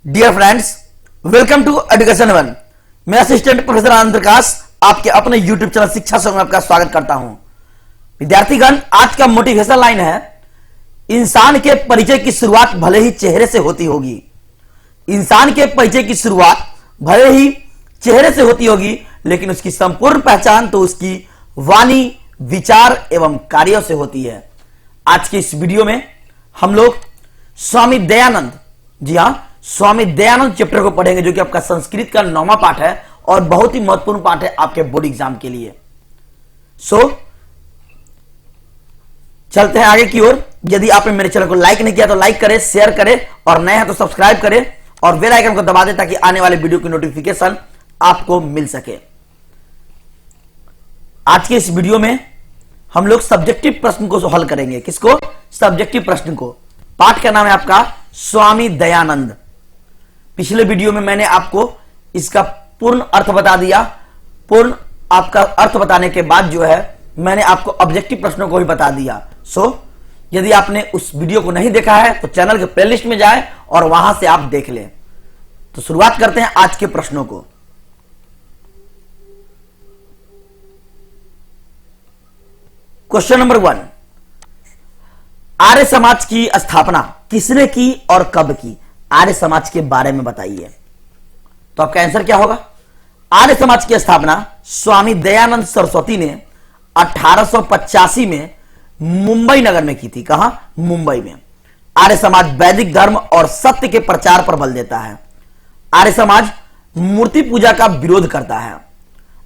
Dear friends, welcome to education one. मैं assistant professor Anand Prakash आपके अपने यूट्यूब चैनल शिक्षा संघ में आपका स्वागत करता हूं। विद्यार्थीगण, आज का मोटिवेशन लाइन है, इंसान के परिचय की शुरुआत भले ही चेहरे से होती होगी। इंसान के परिचय की शुरुआत भले ही चेहरे से होती होगी, लेकिन उसकी संपूर्ण पहचान तो उसकी वाणी, विचार एवं कार्यों से होती है। आज के इस वीडियो में हम लोग स्वामी दयानंद, जी हां, स्वामी दयानंद चैप्टर को पढ़ेंगे, जो कि आपका संस्कृत का 9वां पाठ है और बहुत ही महत्वपूर्ण पाठ है आपके बोर्ड एग्जाम के लिए। चलते हैं आगे की ओर। यदि आपने मेरे चैनल को लाइक नहीं किया तो लाइक करें, शेयर करें और नए हैं तो सब्सक्राइब करें और बेल आइकन को दबा दें ताकि आने वाले वीडियो की नोटिफिकेशन आपको मिल सके। आज के इस वीडियो में हम लोग सब्जेक्टिव प्रश्न को हल करेंगे। किसको? सब्जेक्टिव प्रश्न को। पाठ का नाम है आपका स्वामी दयानंद। पिछले वीडियो में मैंने आपको इसका पूर्ण अर्थ बता दिया। पूर्ण आपका अर्थ बताने के बाद जो है मैंने आपको ऑब्जेक्टिव प्रश्नों को भी बता दिया। यदि आपने उस वीडियो को नहीं देखा है तो चैनल के प्लेलिस्ट में जाए और वहां से आप देख लें। तो शुरुआत करते हैं आज के प्रश्नों को। क्वेश्चन नंबर 1, आर्य समाज की स्थापना किसने की और कब की? आर्य समाज के बारे में बताइए। तो आपका आंसर क्या होगा? आर्य समाज की स्थापना स्वामी दयानंद सरस्वती ने 1885 में मुंबई नगर में की थी। कहां? मुंबई में। आर्य समाज वैदिक धर्म और सत्य के प्रचार पर बल देता है। आर्य समाज मूर्ति पूजा का विरोध करता है।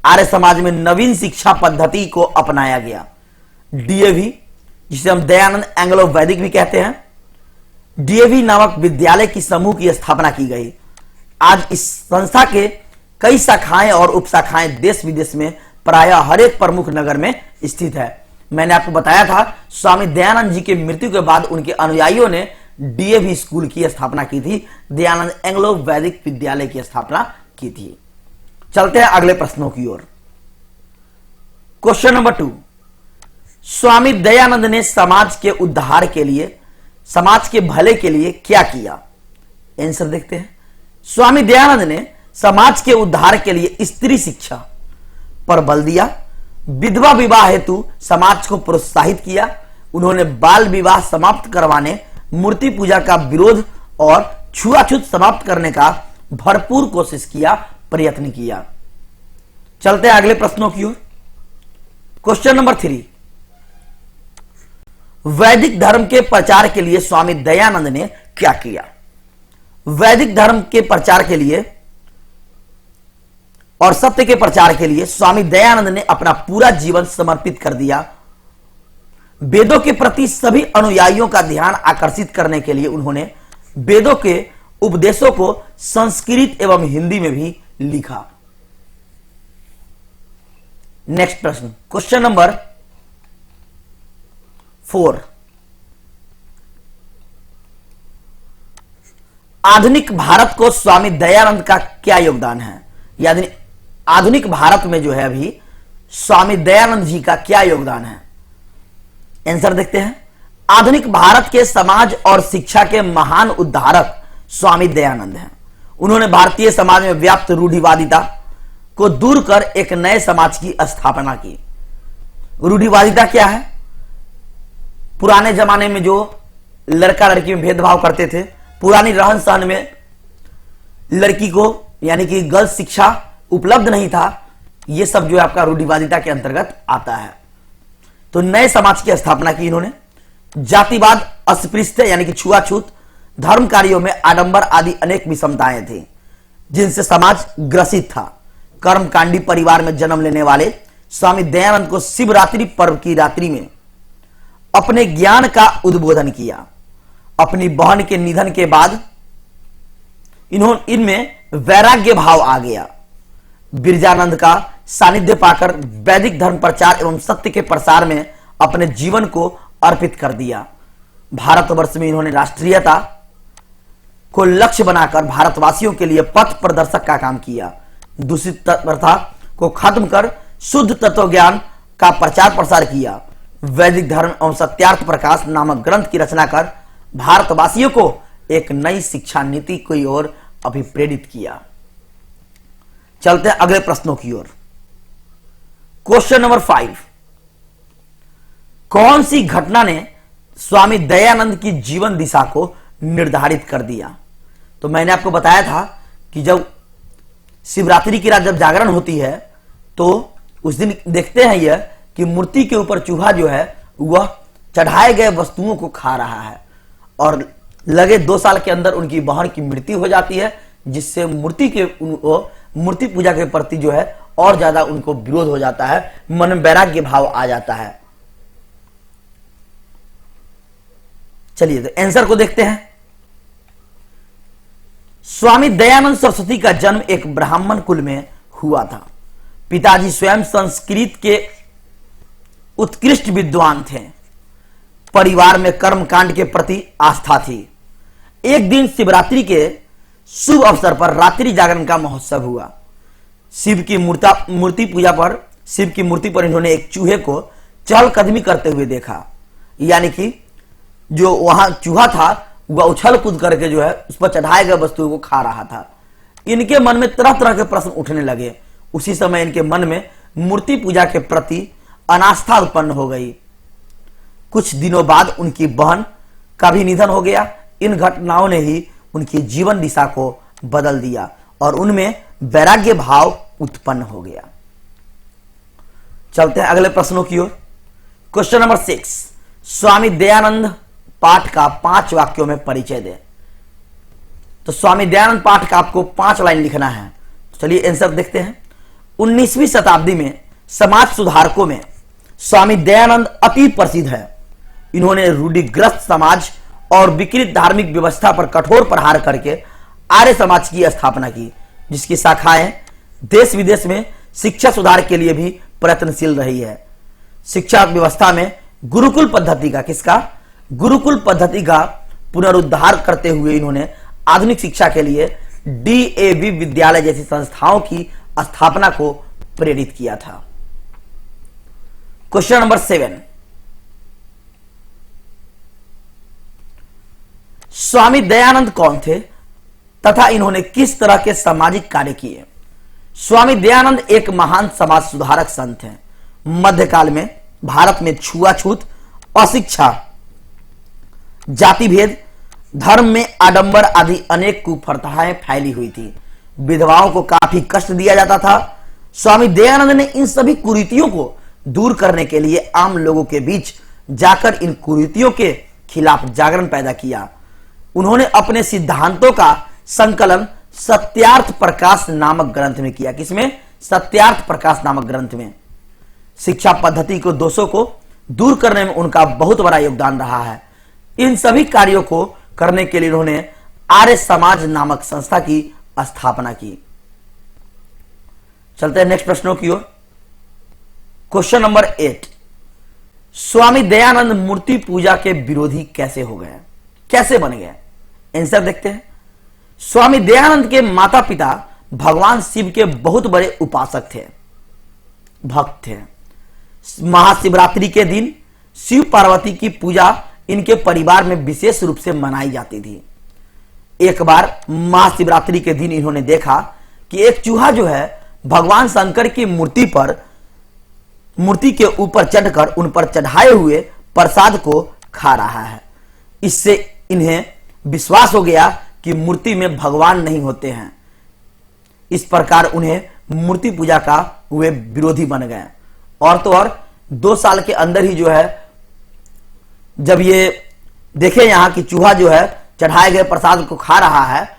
आर्य समाज में नवीन शिक्षा पद्धति को अपनाया गया। डीएवी, जिसे हम दयानंद एंग्लो वैदिक भी कहते हैं, डीएवी नामक विद्यालय की समूह की स्थापना की गई। आज इस संस्था के कई शाखाएं और उपशाखाएं देश विदेश में प्रायः हर एक प्रमुख नगर में स्थित है। मैंने आपको बताया था स्वामी दयानंद जी के मृत्यु के बाद उनके अनुयायियों ने डीएवी स्कूल की स्थापना की थी, दयानंद एंग्लो वैदिक विद्यालय की स्थापना की थी। चलते हैं अगले प्रश्नों की ओर। क्वेश्चन नंबर 2, स्वामी दयानंद ने समाज के उद्धार के लिए, समाज के भले के लिए क्या किया? आंसर देखते हैं। स्वामी दयानंद ने समाज के उद्धार के लिए स्त्री शिक्षा पर बल दिया, विधवा विवाह हेतु समाज को प्रोत्साहित किया। उन्होंने बाल विवाह समाप्त करवाने, मूर्ति पूजा का विरोध और छुआछूत समाप्त करने का भरपूर कोशिश किया, प्रयत्न किया। चलते हैं अगले प्रश्नों की ओर। क्वेश्चन नंबर 3, वैदिक धर्म के प्रचार के लिए स्वामी दयानंद ने क्या किया? वैदिक धर्म के प्रचार के लिए और सत्य के प्रचार के लिए स्वामी दयानंद ने अपना पूरा जीवन समर्पित कर दिया। वेदों के प्रति सभी अनुयायियों का ध्यान आकर्षित करने के लिए उन्होंने वेदों के उपदेशों को संस्कृत एवं हिंदी में भी लिखा। नेक्स्ट प्रश्न, क्वेश्चन नंबर 4, आधुनिक भारत को स्वामी दयानंद का क्या योगदान है? यानी आधुनिक भारत में जो है अभी स्वामी दयानंद जी का क्या योगदान है? आंसर देखते हैं। आधुनिक भारत के समाज और शिक्षा के महान उद्धारक स्वामी दयानंद हैं। उन्होंने भारतीय समाज में व्याप्त रूढ़िवादिता को दूर कर एक नए समाज की स्थापना की। रूढ़िवादिता क्या है? पुराने जमाने में जो लड़का लड़की में भेदभाव करते थे, पुरानी रहन सहन में लड़की को यानी कि गर्ल्स शिक्षा उपलब्ध नहीं था, यह सब जो है आपका रूढ़िवादिता के अंतर्गत आता है। तो नए समाज की स्थापना की इन्होंने। जातिवाद, अस्पृश्यता यानी कि छुआछूत, धर्म कार्यों में आडंबर आदि अनेक विषमताएं थी जिनसे समाज ग्रसित था। कर्मकांडी परिवार में जन्म लेने वाले स्वामी दयानंद को शिवरात्रि पर्व की रात्रि में अपने ज्ञान का उद्बोधन किया। अपनी बहन के निधन के बाद इनमें वैराग्य भाव आ गया। बिरजानंद का सानिध्य पाकर वैदिक धर्म प्रचार एवं सत्य के प्रसार में अपने जीवन को अर्पित कर दिया। भारतवर्ष में इन्होंने राष्ट्रीयता को लक्ष्य बनाकर भारतवासियों के लिए पथ प्रदर्शक का काम किया। दूषित प्रथा को खत्म कर शुद्ध तत्व ज्ञान का प्रचार प्रसार किया। वैदिक धर्म एवं सत्यार्थ प्रकाश नामक ग्रंथ की रचना कर भारतवासियों को एक नई शिक्षा नीति की ओर अभिप्रेरित किया। चलते हैं अगले प्रश्नों की ओर। क्वेश्चन नंबर 5, कौन सी घटना ने स्वामी दयानंद की जीवन दिशा को निर्धारित कर दिया? तो मैंने आपको बताया था कि जब शिवरात्रि की रात जब जागरण होती है तो उस दिन देखते हैं यह कि मूर्ति के ऊपर चूहा जो है वह चढ़ाए गए वस्तुओं को खा रहा है और लगे 2 साल के अंदर उनकी बहन की मृत्यु हो जाती है, जिससे मूर्ति पूजा के प्रति जो है और ज्यादा उनको विरोध हो जाता है, मन में वैराग्य भाव आ जाता है। चलिए तो आंसर को देखते हैं। स्वामी दयानंद सरस्वती का जन्म एक ब्राह्मण कुल में हुआ था। पिताजी स्वयं संस्कृत के उत्कृष्ट विद्वान थे। परिवार में कर्मकांड के प्रति आस्था थी। एक दिन शिवरात्रि के शुभ अवसर पर रात्रि जागरण का महोत्सव हुआ। शिव की मूर्ति पर इन्होंने एक चूहे को चहलकदमी करते हुए देखा, यानी कि जो वहां चूहा था वह उछल कूद करके जो है उस पर चढ़ाए गए वस्तुओं को खा रहा था। इनके मन में तरह तरह के प्रश्न उठने लगे। उसी समय इनके मन में मूर्ति पूजा के प्रति अनास्था उत्पन्न हो गई। कुछ दिनों बाद उनकी बहन का भी निधन हो गया। इन घटनाओं ने ही उनकी जीवन दिशा को बदल दिया और उनमें वैराग्य भाव उत्पन्न हो गया। चलते हैं अगले प्रश्नों की ओर। क्वेश्चन नंबर 6, स्वामी दयानंद पाठ का 5 वाक्यों में परिचय दें। तो स्वामी दयानंद पाठ का आपको 5 लाइन लिखना है। चलिए आंसर देखते हैं। 19वीं शताब्दी में समाज सुधारकों में स्वामी दयानंद अति प्रसिद्ध है। इन्होंने रूढ़िग्रस्त समाज और विकृत धार्मिक व्यवस्था पर कठोर प्रहार करके आर्य समाज की स्थापना की, जिसकी शाखाएं देश विदेश में शिक्षा सुधार के लिए भी प्रयत्नशील रही है। शिक्षा व्यवस्था में गुरुकुल पद्धति का पुनरुद्धार करते हुए इन्होंने आधुनिक शिक्षा के लिए DAV विद्यालय जैसी संस्थाओं की स्थापना को प्रेरित किया था। क्वेश्चन नंबर 7, स्वामी दयानंद कौन थे तथा इन्होंने किस तरह के सामाजिक कार्य किए? स्वामी दयानंद एक महान समाज सुधारक संत हैं। मध्यकाल में भारत में छुआछूत, अशिक्षा, जाति भेद, धर्म में आडंबर आदि अनेक कुप्रथाएं फैली हुई थी। विधवाओं को काफी कष्ट दिया जाता था। स्वामी दयानंद ने इन सभी कुरीतियों को दूर करने के लिए आम लोगों के बीच जाकर इन कुरीतियों के खिलाफ जागरण पैदा किया। उन्होंने अपने सिद्धांतों का संकलन सत्यार्थ प्रकाश नामक ग्रंथ में किया। किसमें? सत्यार्थ प्रकाश नामक ग्रंथ में। शिक्षा पद्धति को दोषों को दूर करने में उनका बहुत बड़ा योगदान रहा है। इन सभी कार्यों को करने के लिए उन्होंने आर्य समाज नामक संस्था की स्थापना की। चलते हैं नेक्स्ट प्रश्नों की ओर। क्वेश्चन नंबर 8, स्वामी दयानंद मूर्ति पूजा के विरोधी कैसे हो गए, कैसे बन गए? आंसर देखते हैं। स्वामी दयानंद के माता पिता भगवान शिव के बहुत बड़े उपासक थे, भक्त थे। महाशिवरात्रि के दिन शिव पार्वती की पूजा इनके परिवार में विशेष रूप से मनाई जाती थी। एक बार महाशिवरात्रि के दिन इन्होंने देखा कि एक चूहा जो है भगवान शंकर की मूर्ति के ऊपर चढ़कर उन पर चढ़ाए हुए प्रसाद को खा रहा है। इससे इन्हें विश्वास हो गया कि मूर्ति में भगवान नहीं होते हैं। इस प्रकार उन्हें मूर्ति पूजा का वे विरोधी बन गए। और तो और 2 साल के अंदर ही जो है जब ये देखे यहां कि चूहा जो है चढ़ाए गए प्रसाद को खा रहा है,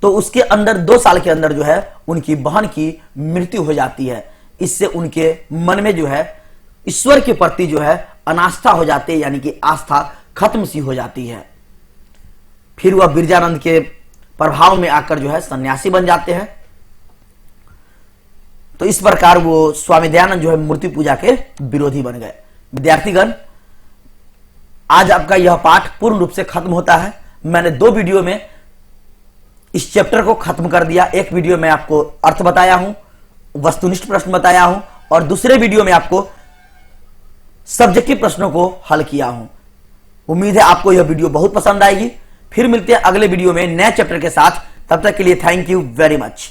तो उसके अंदर 2 साल के अंदर जो है उनकी बहन की मृत्यु हो जाती है। इससे उनके मन में जो है ईश्वर के प्रति जो है अनास्था हो जाती है, यानी कि आस्था खत्म सी हो जाती है। फिर वह बिरजानंद के प्रभाव में आकर जो है सन्यासी बन जाते हैं। तो इस प्रकार वो स्वामी दयानंद जो है मूर्ति पूजा के विरोधी बन गए। विद्यार्थीगण, आज आपका यह पाठ पूर्ण रूप से खत्म होता है। मैंने 2 वीडियो में इस चैप्टर को खत्म कर दिया। एक वीडियो में आपको अर्थ बताया हूं, वस्तुनिष्ठ प्रश्न बताया हूं, और दूसरे वीडियो में आपको सब्जेक्टिव प्रश्नों को हल किया हूं। उम्मीद है आपको यह वीडियो बहुत पसंद आएगी। फिर मिलते हैं अगले वीडियो में नए चैप्टर के साथ। तब तक के लिए थैंक यू वेरी मच।